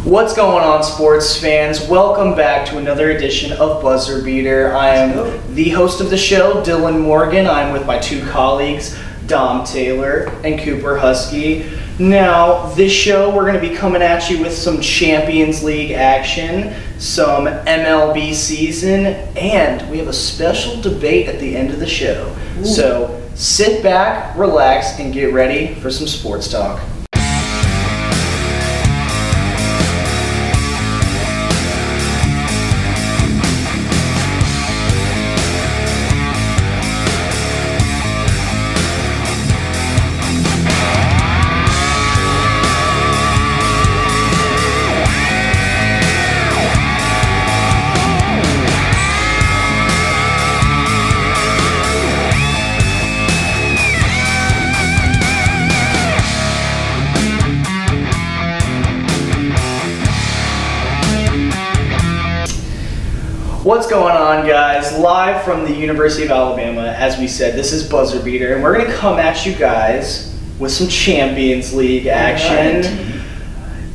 What's going on, sports fans? Welcome back to another edition of Buzzer Beater. I am the host of the show, Dylan Morgan. I'm with my two colleagues, Dom Taylor and Cooper Husky. Now, this show, we're going to be coming at you with some Champions League action, some MLB season, and we have a special debate at the end of the show. Ooh. So sit back, relax, and get ready for some sports talk. What's going on, guys? Live from the University of Alabama, as we said, this is Buzzer Beater, and we're going to come at you guys with some Champions League action. Right.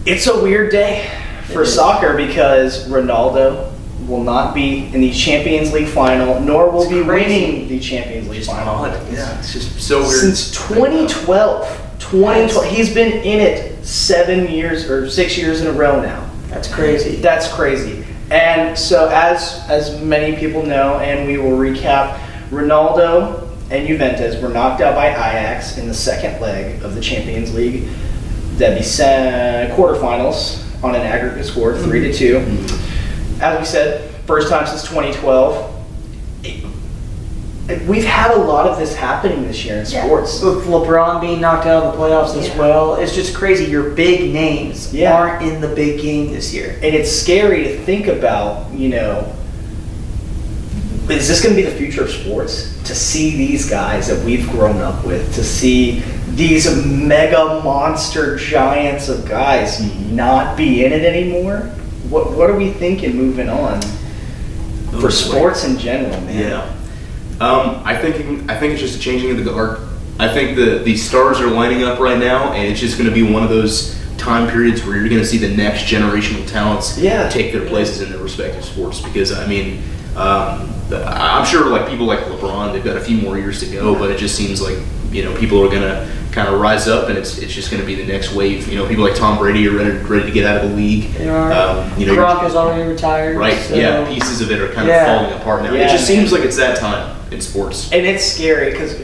It's a weird day for soccer because Ronaldo will not be in the Champions League final, nor will be winning the Champions League final. Yeah, it's just so weird. Since 2012, he's been in it 7 years or 6 years in a row now. That's crazy. That's crazy. And so as many people know, and we will recap, Ronaldo and Juventus were knocked out by Ajax in the second leg of the Champions League. That'd be quarterfinals on an aggregate score, 3-2. As we said, first time since 2012. We've had a lot of this happening this year in sports. With LeBron being knocked out of the playoffs as well. It's just crazy. Your big names aren't in the big game this year. And it's scary to think about, is this going to be the future of sports? To see these guys that we've grown up with, to see these mega monster giants of guys not be in it anymore? What are we thinking moving on for sports in general, man? Yeah. I think it's just a changing of the guard. I think the stars are lining up right now, and it's just going to be one of those time periods where you're going to see the next generational talents take their places in their respective sports. Because I'm sure like people like LeBron, they've got a few more years to go, but it just seems like people are going to kind of rise up, and it's just going to be the next wave. People like Tom Brady are ready to get out of the league. They are. Gronk is already retired. Right. So. Yeah. Pieces of it are kind of falling apart now. Yeah, it just seems like it's that time in sports. And it's scary because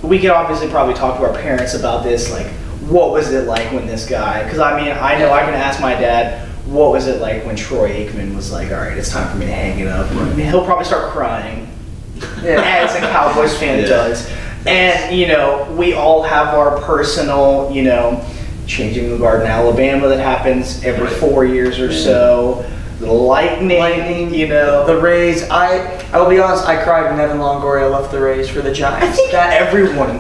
we could obviously probably talk to our parents about this. Like, what was it like when this guy? Because I know I can ask my dad. What was it like when Troy Aikman was like, all right, it's time for me to hang it up? Right. He'll probably start crying, as a Cowboys fan does. And, we all have our personal, changing the guard in Alabama that happens every 4 years or so. The Lightning, The Rays. I will be honest, I cried when Evan Longoria left the Rays for the Giants. I think everyone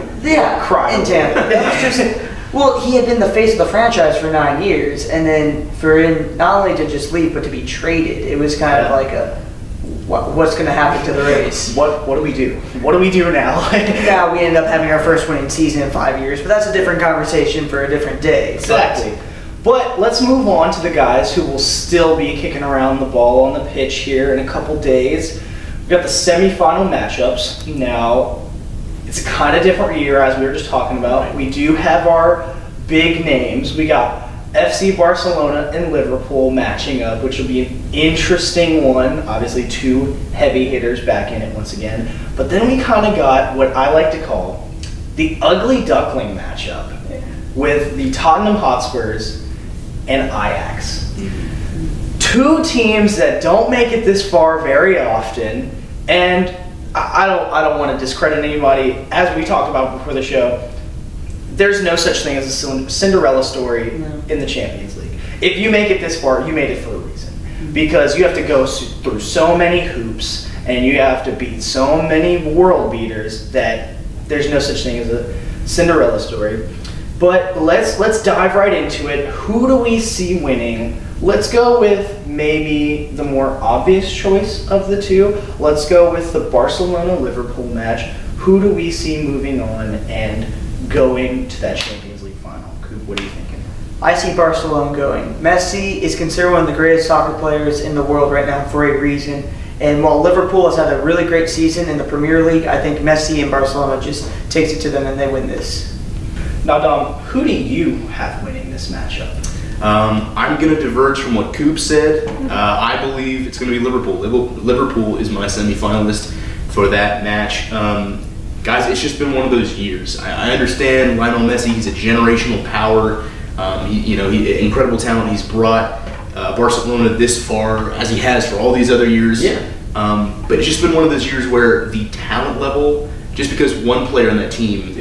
cried. In Tampa. That was just... Well, he had been the face of the franchise for 9 years, and then for him not only to just leave, but to be traded, it was kind of like what's going to happen to the Rays? What do we do? What do we do now? Now we end up having our first winning season in 5 years, but that's a different conversation for a different day. Exactly. But let's move on to the guys who will still be kicking around the ball on the pitch here in a couple days. We've got the semifinal matchups. Now, it's a kind of different year, as we were just talking about. We do have our big names. We got FC Barcelona and Liverpool matching up, which will be an interesting one. Obviously, two heavy hitters back in it once again. But then we kind of got what I like to call the ugly duckling matchup with the Tottenham Hotspurs and Ajax. Two teams that don't make it this far very often, and I don't want to discredit anybody. As we talked about before the show, there's no such thing as a Cinderella story in the Champions League. If you make it this far, you made it for a reason. Because you have to go through so many hoops, and you have to beat so many world beaters that there's no such thing as a Cinderella story. But let's dive right into it. Who do we see winning? Let's go with maybe the more obvious choice of the two. Let's go with the Barcelona-Liverpool match. Who do we see moving on and going to that Champions League final? Coop, what are you thinking? I see Barcelona going. Messi is considered one of the greatest soccer players in the world right now for a reason. And while Liverpool has had a really great season in the Premier League, I think Messi and Barcelona just takes it to them and they win this. Now, Dom, who do you have winning this matchup? I'm going to diverge from what Coop said. I believe it's going to be Liverpool. Liverpool is my semifinalist for that match. Guys, it's just been one of those years. I understand Lionel Messi. He's a generational power. He incredible talent. He's brought Barcelona this far, as he has for all these other years. Yeah. But it's just been one of those years where the talent level, just because one player on that team,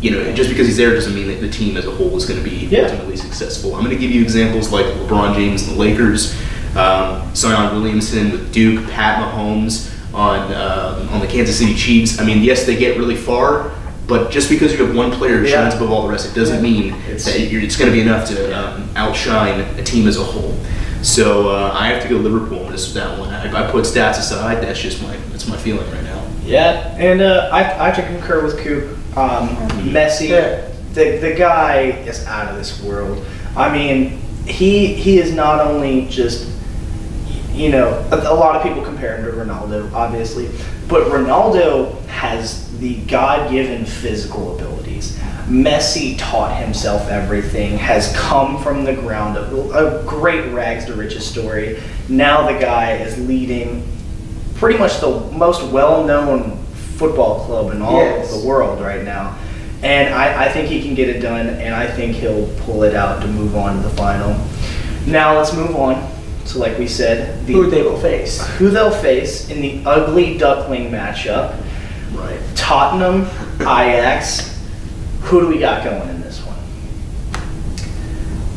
just because he's there doesn't mean that the team as a whole is going to be ultimately successful. I'm going to give you examples like LeBron James and the Lakers, Zion Williamson with Duke, Pat Mahomes on the Kansas City Chiefs. I mean, yes, they get really far, but just because you have one player who shines above all the rest, it doesn't mean that it's going to be enough to outshine a team as a whole. So I have to go Liverpool on that one. I put stats aside. That's my feeling right now. Yeah, and I have to concur with Coop. Messi, the guy is out of this world. I mean, he is not only just, a lot of people compare him to Ronaldo, obviously, but Ronaldo has the God-given physical abilities. Messi taught himself everything, has come from the ground up, a great rags to riches story. Now the guy is leading pretty much the most well-known football club in all of the world right now. And I think he can get it done, and I think he'll pull it out to move on to the final. Now let's move on to, like we said, who they will face. Who they'll face in the ugly duckling matchup. Right. Tottenham, Ajax. Who do we got going in this one?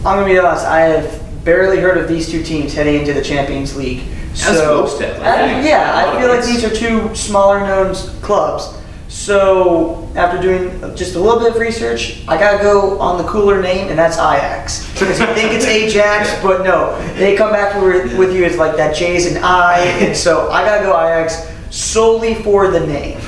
I'm going to be honest, I have barely heard of these two teams heading into the Champions League. I feel like these are two smaller known clubs. So after doing just a little bit of research, I gotta go on the cooler name, and that's Ajax. Because you think it's Ajax, but no, they come back with you as like that J's and I, and so I gotta go Ajax solely for the name.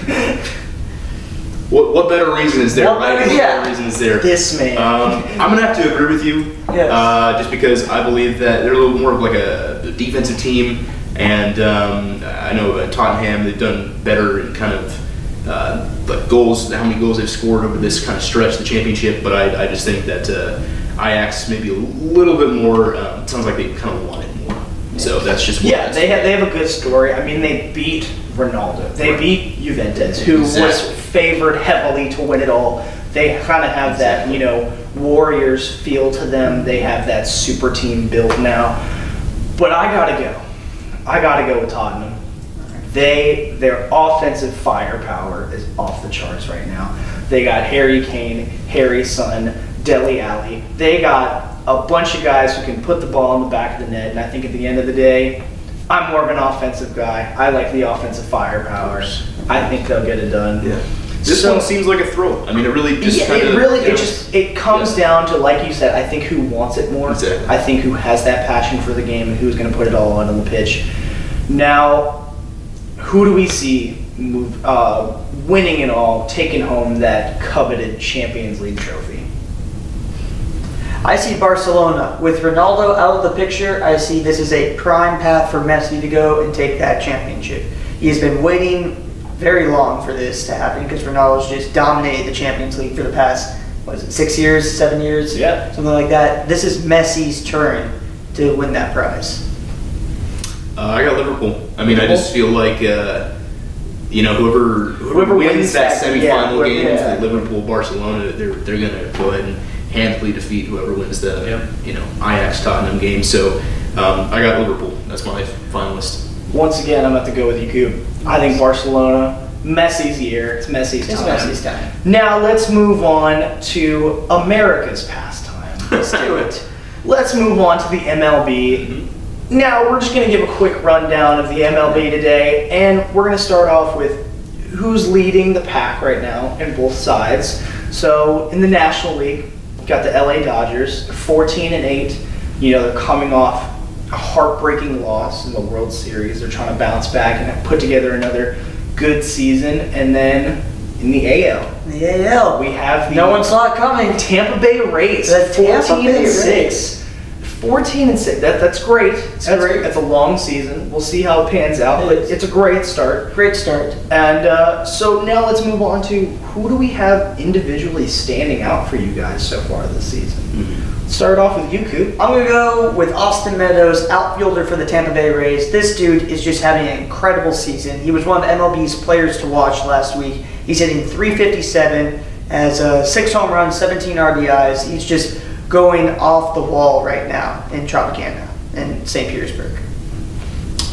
What better reason is there, right? What better reason is there? This man. I'm gonna have to agree with you. Yes. Just because I believe that they're a little more of like a defensive team, and I know Tottenham, they've done better in kind of like goals, how many goals they've scored over this kind of stretch, the championship. But I just think that Ajax maybe a little bit more. Sounds like they kind of want it more. So that's just what they have a good story. I mean, they beat Ronaldo. They beat Juventus, who was favored heavily to win it all. They kind of have that, Warriors feel to them. They have that super team built now. But I gotta go with Tottenham. Their offensive firepower is off the charts right now. They got Harry Kane, Harry's son, Dele Alli. They got a bunch of guys who can put the ball in the back of the net, and I think at the end of the day, I'm more of an offensive guy. I like the offensive firepower. I think they'll get it done. Yeah. This one seems like a throw. I mean, it really just it comes down to, like you said, I think who wants it more. Exactly. I think who has that passion for the game and who's going to put it all out on the pitch. Now, who do we see winning it all, taking home that coveted Champions League trophy? I see Barcelona. With Ronaldo out of the picture, I see this is a prime path for Messi to go and take that championship. He has been waiting very long for this to happen because Ronaldo's just dominated the Champions League for the past, 6 years, 7 years? Yeah. Something like that. This is Messi's turn to win that prize. I got Liverpool. I mean, I just feel like, whoever wins that semifinal game, Liverpool-Barcelona, they're going to go ahead and handily defeat whoever wins the Ajax-Tottenham game. So I got Liverpool. That's my finalist. Once again, I'm going to have to go with you, Coop. I think Barcelona, Messi's year. It's Messi's time. Now let's move on to America's pastime. Let's do it. Let's move on to the MLB. Mm-hmm. Now we're just going to give a quick rundown of the MLB today, and we're going to start off with who's leading the pack right now in both sides. So in the National League, we've got the LA Dodgers, 14-8. They're coming off a heartbreaking loss in the World Series. They're trying to bounce back and put together another good season. And then in the AL. The AL. We have the No one saw it coming. Tampa Bay Rays. The Tampa 14 Bay and Rays. 6. 14 and 6. That's great. That's great. That's a long season. We'll see how it pans out, but it's a great start. Great start. And so now let's move on to who do we have individually standing out for you guys so far this season. Start off with you, Coop. I'm going to go with Austin Meadows, outfielder for the Tampa Bay Rays. This dude is just having an incredible season. He was one of MLB's players to watch last week. He's hitting .357, has 6 home runs, 17 RBIs. He's just going off the wall right now in Tropicana in St. Petersburg.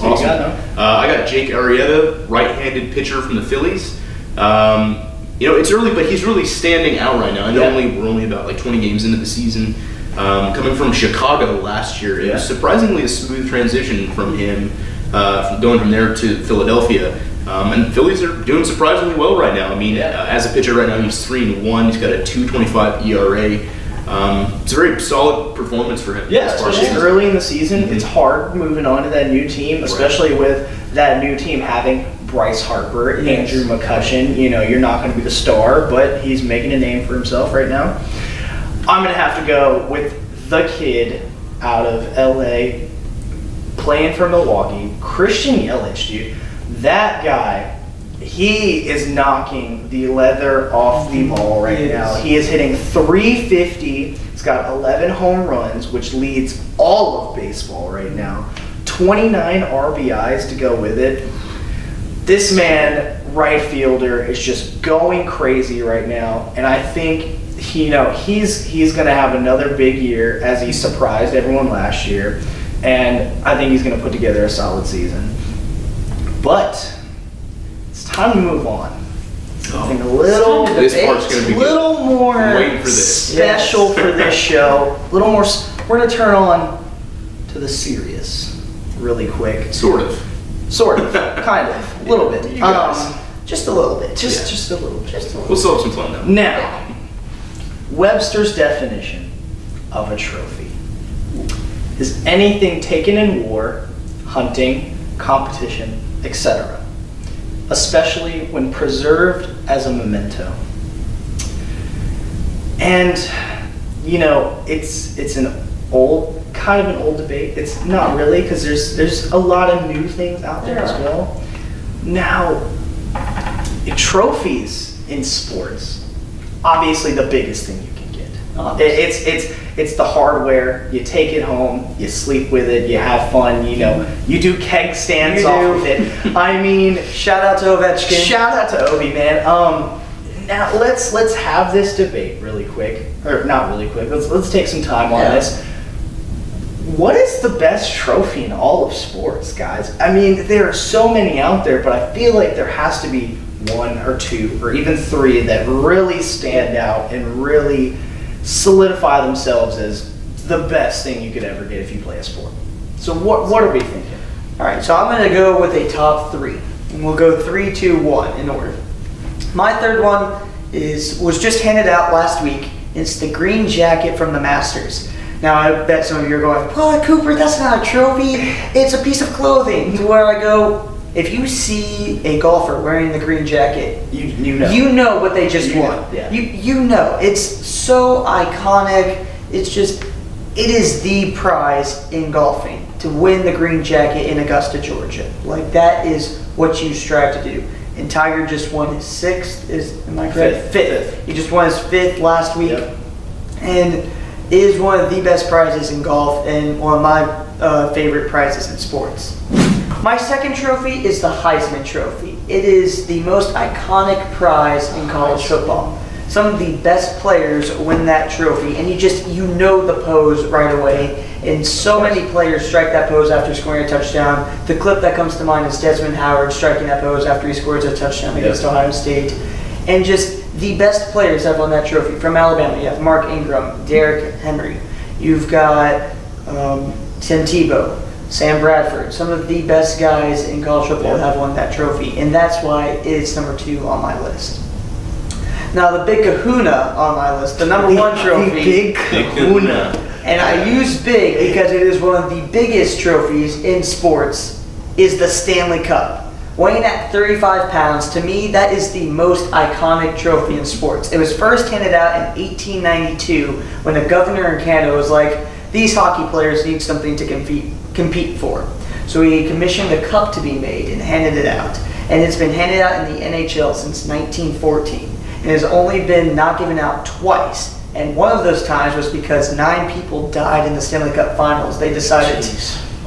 Awesome. got I got Jake Arrieta, right-handed pitcher from the Phillies. It's early, but he's really standing out right now. I know we're only about like 20 games into the season. Coming from Chicago last year, it was surprisingly a smooth transition from him, from going from there to Philadelphia. And Phillies are doing surprisingly well right now. I mean, as a pitcher right now, he's 3-1. He's got a 2.25 ERA. It's a very solid performance for him. Yeah, especially early in the season. It's hard moving on to that new team, especially with that new team having Bryce Harper, Andrew McCutchen. You're not going to be the star, but he's making a name for himself right now. I'm going to have to go with the kid out of LA playing for Milwaukee, Christian Yelich, dude. That guy, he is knocking the leather off the ball right now. He is hitting .350. He's got 11 home runs, which leads all of baseball right now. 29 RBIs to go with it. This man, right fielder, is just going crazy right now, and I think he's going to have another big year as he surprised everyone last year, and I think he's going to put together a solid season. But it's time to move on. Something a little more waiting for this. special for this show. A little more. We're going to turn on to the serious really quick. Sort of, kind of, a little bit. You guys. Just a little bit. Just a little bit. We'll still have some fun though. Now, Webster's definition of a trophy is anything taken in war, hunting, competition, etc., especially when preserved as a memento. And it's kind of an old debate. It's not really, because there's a lot of new things out there as well. Now, trophies in sports, obviously the biggest thing you can get. It's the hardware. You take it home, you sleep with it, you have fun. You do keg stands off of it. I mean, shout out to Ovechkin. Shout out to Ovi, man. Now let's have this debate really quick, or not really quick. Let's take some time on this. What is the best trophy in all of sports, guys? I mean, there are so many out there, but I feel like there has to be one or two or even three that really stand out and really solidify themselves as the best thing you could ever get if you play a sport. So what are we thinking? All right, so I'm going to go with a top 3, and we'll go 3, 2, 1 in order. My third one was just handed out last week. It's the green jacket from the Masters. Now, I bet some of you are going, "Oh, Cooper, that's not a trophy. It's a piece of clothing." To where I go, if you see a golfer wearing the green jacket, you know what they just won. Yeah. You know. It's so iconic. It is the prize in golfing to win the green jacket in Augusta, Georgia. Like, that is what you strive to do. And Tiger just won his 6th. Am I correct? Fifth. He just won his 5th last week. Yep. And it is one of the best prizes in golf and one of my favorite prizes in sports. My second trophy is the Heisman Trophy. It is the most iconic prize in college football. Some of the best players win that trophy, and you know the pose right away. And so many players strike that pose after scoring a touchdown. The clip that comes to mind is Desmond Howard striking that pose after he scores a touchdown against Ohio State. And just the best players have won that trophy. From Alabama, you have Mark Ingram, Derrick Henry. You've got Tim Tebow, Sam Bradford. Some of the best guys in college football have won that trophy. And that's why it's number 2 on my list. Now, the big kahuna on my list, the number 1 trophy. The big kahuna. And I use big because it is one of the biggest trophies in sports, is the Stanley Cup. Weighing at 35 pounds, to me, that is the most iconic trophy in sports. It was first handed out in 1892 when the governor in Canada was like, these hockey players need something to compete for. So he commissioned a cup to be made and handed it out. And it's been handed out in the NHL since 1914. And has only been not given out twice. And one of those times was because 9 people died in the Stanley Cup Finals. They decided,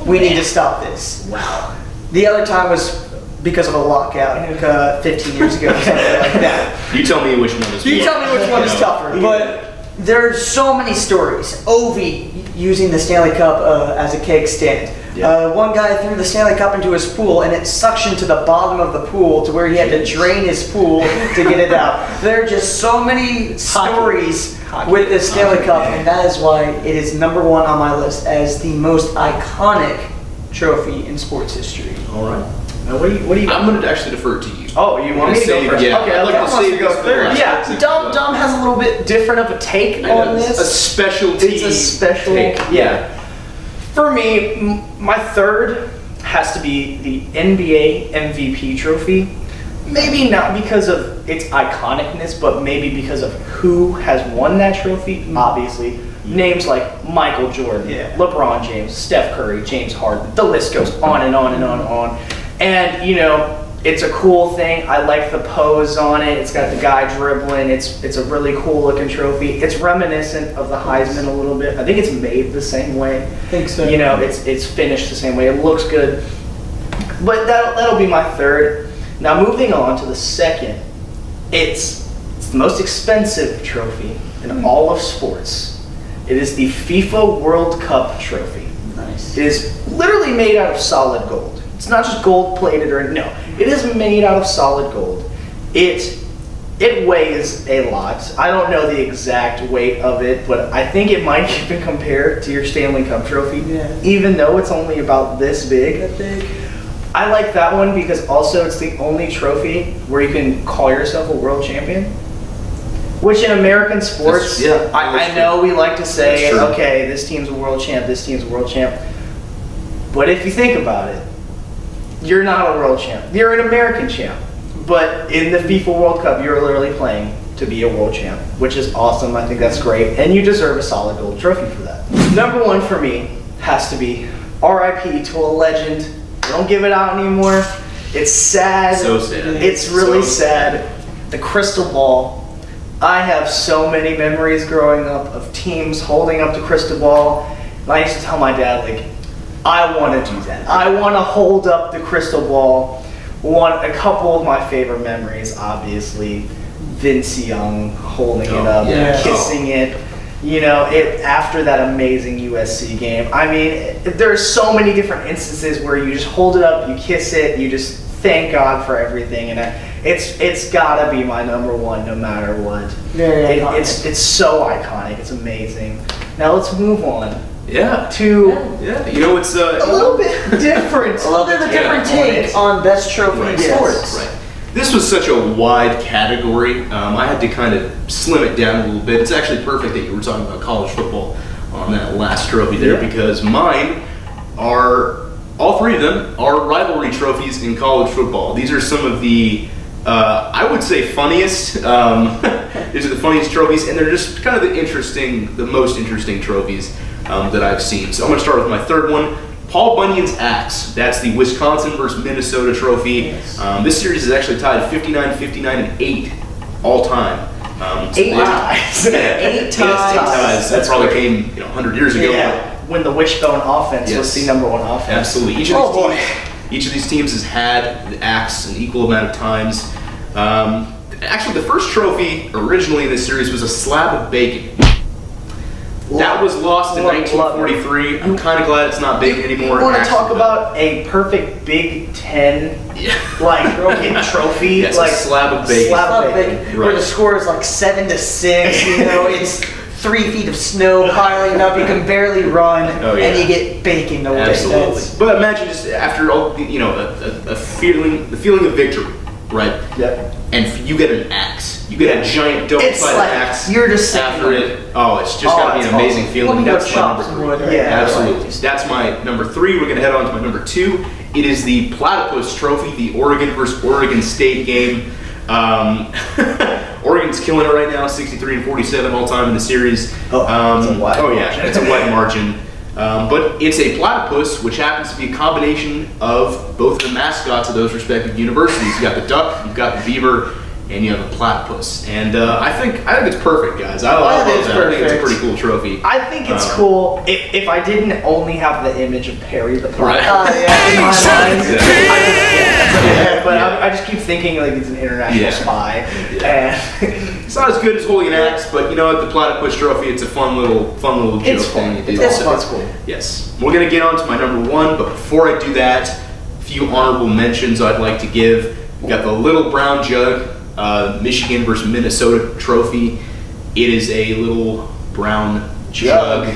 we need to stop this. Wow. The other time was because of a lockout 15 years ago, something like that. You tell me which one is. You tell me which one is tougher. But there's so many stories. Ovi using the Stanley Cup as a keg stand. Yeah. One guy threw the Stanley Cup into his pool and it suctioned to the bottom of the pool to where he had to drain his pool to get it out. There are just so many stories with the Stanley Cup, and that is why it is number 1 on my list as the most iconic trophy in sports history. All right. Now, what do you? I'm going to actually defer to you. Oh, you want me to go first? Yeah, Okay, I'd like Dom to wants save to go this for third. last. Yeah, Dom has a little bit different of a take on this. A specialty. It's a special take. Yeah. For me, my third has to be the NBA MVP trophy. Maybe not because of its iconicness, but maybe because of who has won that trophy. Obviously, names like Michael Jordan, LeBron James, Steph Curry, James Harden. The list goes on and on and on and on. And, you know, it's a cool thing. I like the pose on it. It's got the guy dribbling. It's a really cool looking trophy. It's reminiscent of the Heisman a little bit. I think it's made the same way. I think so. You know, it's finished the same way. It looks good. But that'll be my third. Now moving on to the second. It's the most expensive trophy in all of sports. It is the FIFA World Cup trophy. Nice. It is literally made out of solid gold. It's not just gold plated or no. It is made out of solid gold. It weighs a lot. I don't know the exact weight of it, but I think it might even compare to your Stanley Cup trophy. Yeah. Even though it's only about this big. That big. I like that one because also it's the only trophy where you can call yourself a world champion. Which in American sports, I know we like to say, okay, this team's a world champ, this team's a world champ. But if you think about it, you're not a world champ. You're an American champ. But in the FIFA World Cup, you're literally playing to be a world champ, which is awesome. I think that's great. And you deserve a solid gold trophy for that. Number 1 for me has to be RIP to a legend. They don't give it out anymore. It's sad. So sad. It's really sad. The crystal ball. I have so many memories growing up of teams holding up the crystal ball. And I used to tell my dad, like, I want to do that. I want to hold up the crystal ball. A couple of my favorite memories, obviously, Vince Young holding it up, kissing it. You know, after that amazing USC game. I mean, there's so many different instances where you just hold it up, you kiss it, you just thank God for everything, and it's gotta be my number 1 no matter what. Very iconic. It's so iconic. It's amazing. Now let's move on. Yeah. To you know, it's a little bit different. A little bit of a different take on best trophy in sports. Right. This was such a wide category. I had to kind of slim it down a little bit. It's actually perfect that you were talking about college football on that last trophy there, because mine are, all 3 of them are rivalry trophies in college football. These are some of the, I would say, funniest. These are the funniest trophies, and they're just kind of the most interesting trophies that I've seen. So I'm going to start with my third one. Paul Bunyan's axe. That's the Wisconsin versus Minnesota trophy. Yes. This series is actually tied 59, 59, and 8 all time. 8 ties. 8 ties. That probably came 100 years ago. Yeah. When the wishbone offense was the number 1 offense. Absolutely. Each of these teams has had the axe an equal amount of times. Actually, the first trophy originally in this series was a slab of bacon. That was lost in 1943. I'm kind of glad it's not big anymore. You want to talk about a perfect Big Ten trophy? Yes, like a slab of bacon. Right. Where the score is like 7-6. It's 3 feet of snow piling up. You can barely run, and you get bacon away. Absolutely. But imagine just after all, the feeling of victory. right? Yep. And you get an axe. You get a giant It's double-sided like, axe. you're just after sitting it. Oh, it's just gotta be it's an amazing awesome. feeling. Well, That's my number chops and 3. wood, right? Yeah, Absolutely. That's my number 3. We're gonna head on to my number 2. It is the Platypus Trophy, the Oregon versus Oregon State game. Oregon's killing it right now, 63-47 all time in the series. It's a wide yeah, margin. it's a wide margin. But it's a platypus, which happens to be a combination of both the mascots of those respective universities. You got the duck, you've got the beaver, and you have the platypus. And I think it's perfect, guys. I love It is that. I think it's a perfect. pretty cool trophy. I think it's cool if I didn't only have the image of Perry the Right. Platypus in my mind. Yeah. But Yeah. I just keep thinking like he's an international Yeah. spy. And It's not as good as holding an axe, but you know what? The platypus trophy, it's a fun little joke it's fun. thing you do. It's So- fun. It's cool. Yes. We're going to get on to my number 1, but before I do that, a few honorable mentions I'd like to give. We got the Little Brown Jug, Michigan versus Minnesota trophy. It is a little brown jug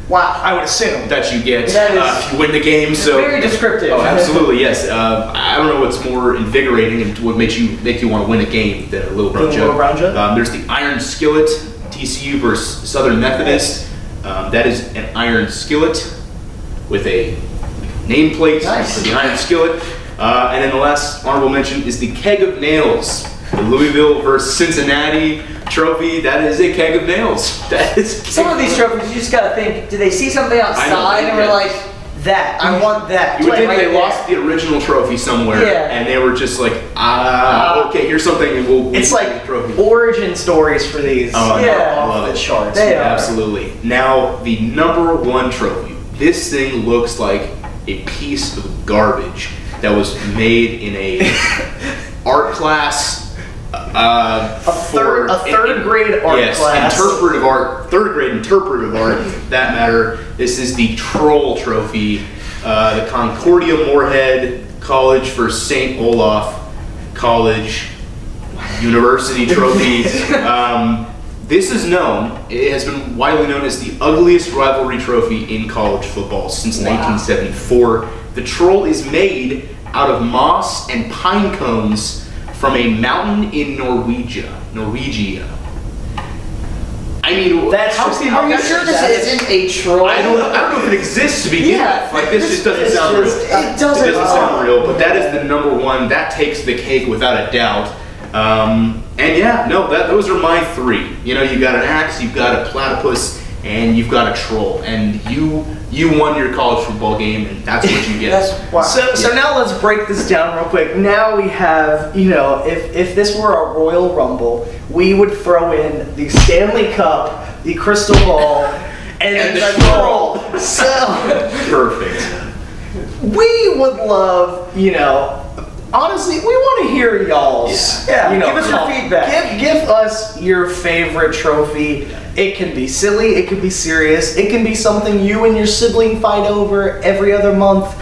Wow, I would assume. that you get That is- if you win the game. So Very descriptive. Oh, absolutely, yes. I don't know what's more invigorating and what make you want to win a game than a Little Brown The Jug. Little Brown Jug? There's the Iron Skillet, TCU versus Southern Methodist. That is an iron skillet with a nameplate Nice. for the Iron Skillet. And then the last honorable mention is the Keg of Nails, the Louisville versus Cincinnati trophy. That is a keg of nails. That is Some of these trophies, you just gotta think, did they see something outside and were yeah. like, that, I want that. You would think Right they there. lost the original trophy somewhere, Yeah. and they were just like, okay, here's something, and we'll It's take like the trophy. origin stories for these. Oh, I Yeah. love off it. the charts. They Yeah, are. absolutely. Now, the number 1 trophy. This thing looks like a piece of garbage that was made in a art class. A third grade art yes, class. interpretive art, 3rd grade interpretive art, for that matter. This is the Troll Trophy, the Concordia Moorhead College for St. Olaf College University Trophy. This is known, it has been widely known as the ugliest rivalry trophy in college football since 1974. The Troll is made out of moss and pine cones from a mountain in Norwegia. I mean, That's how just- can Are you that's sure just- this isn't a troll? I don't know if it exists to begin Yeah, with. Like this just doesn't it's sound just- real. it doesn't- It doesn't sound real, but that is the number 1. That takes the cake without a doubt. And yeah, no, those are my 3. You know, you got an axe, you've got a platypus, and you've got a troll, and you won your college football game, and that's what you get. That's wow. So now let's break this down real quick. Now we have, if this were a Royal Rumble, we would throw in the Stanley Cup, the Crystal Ball, and the Troll. So Perfect. we would love, honestly, we want to hear y'all's. Yeah, give us your feedback. Give us your favorite trophy. It can be silly, it can be serious, it can be something you and your sibling fight over every other month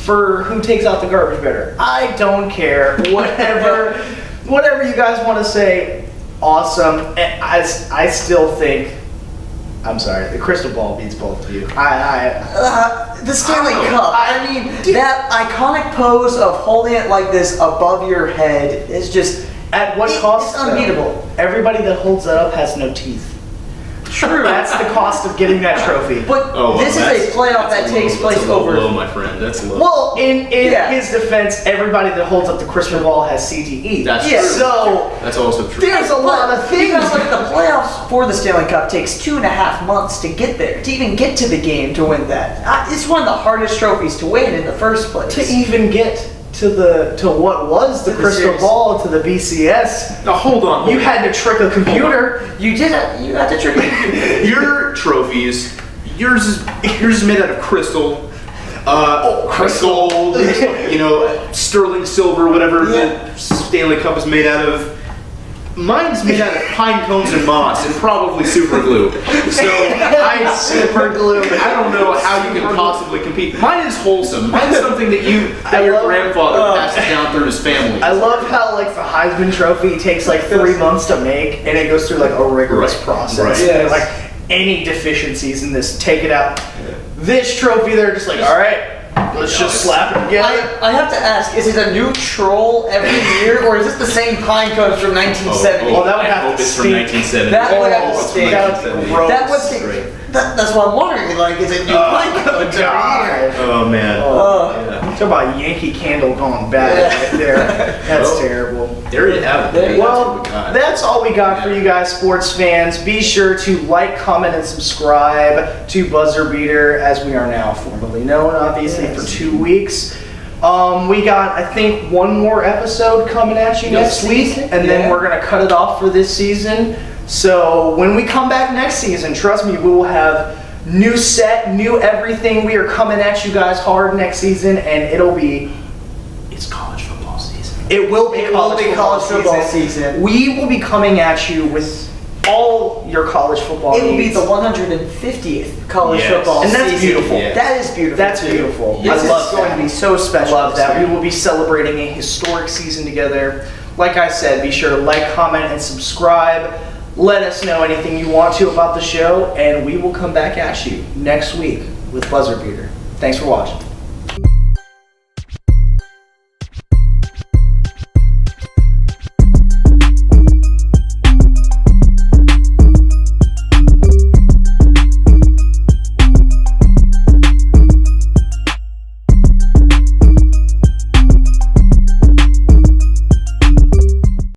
for who takes out the garbage better. I don't care. Whatever you guys want to say, awesome. And I still think, I'm sorry, the Crystal Ball beats both of you. The Stanley Oh, Cup. I mean, that iconic pose of holding it like this above your head is just At what cost? It's unbeatable. though? Everybody that holds that up has no teeth. true. That's the cost of getting that trophy. But Oh, well, this is that's- a playoff that that's takes low, place that's a over. low, my friend. That's low. Well, in Yeah. his defense, everybody that holds up the crystal ball has CTE. That's yeah, true. So That's also true. there's a lot of things. Because like the playoffs for the Stanley Cup takes 2.5 months to get there, to even get to the game to win that. It's one of the hardest trophies to win in the first place. To even get to what was the To the crystal series. ball, to the BCS, Now hold on. you had to trick a computer. You did it. You had to trick me. Your trophies, yours is made out of crystal, crystal. gold, sterling silver, whatever the Stanley Cup is made out of. Mine's made out of pine cones and moss and probably super glue. So Super glue. I don't know how you can possibly compete. Mine is wholesome. Mine's something that I your love- grandfather passes down through his family. I love how like the Heisman Trophy takes like 3 months to make, and it goes through like a rigorous Right. process. Right. And, like any deficiencies in this, take it out. This trophy, they're just like, all right, Let's just slap it together. I have to ask, is it a new troll every year, or is this the same pine cone from 1970? Well, that would I have hope to it's from stink. 1970. That would have to Oh, it's from stink. 1970. Gross. That was that's why I'm wondering, like, is it new pine cones every year? Oh man. Oh. Talk about Yankee Candle gone bad right there. That's Well, terrible. There you have it. Well, that's all we got for you guys, sports fans. Be sure to like, comment, and subscribe to Buzzer Beater, as we are now formally known, obviously, for 2 weeks. We got, I think, one more episode coming at you next week, and then we're gonna cut it off for this season. So when we come back next season, trust me, we will have new set, new everything. We are coming at you guys hard next season, and It's college football season. it will be college football season. We will be coming at you with all your college football It will be needs. the 150th college Yes. football And that's season. beautiful. Yes. That is beautiful. That's too. beautiful. This I love is going that. to be so I special. love this that. year. We will be celebrating a historic season together. Like I said, be sure to like, comment, and subscribe. Let us know anything you want to about the show, and we will come back at you next week with Buzzer Beater. Thanks for watching.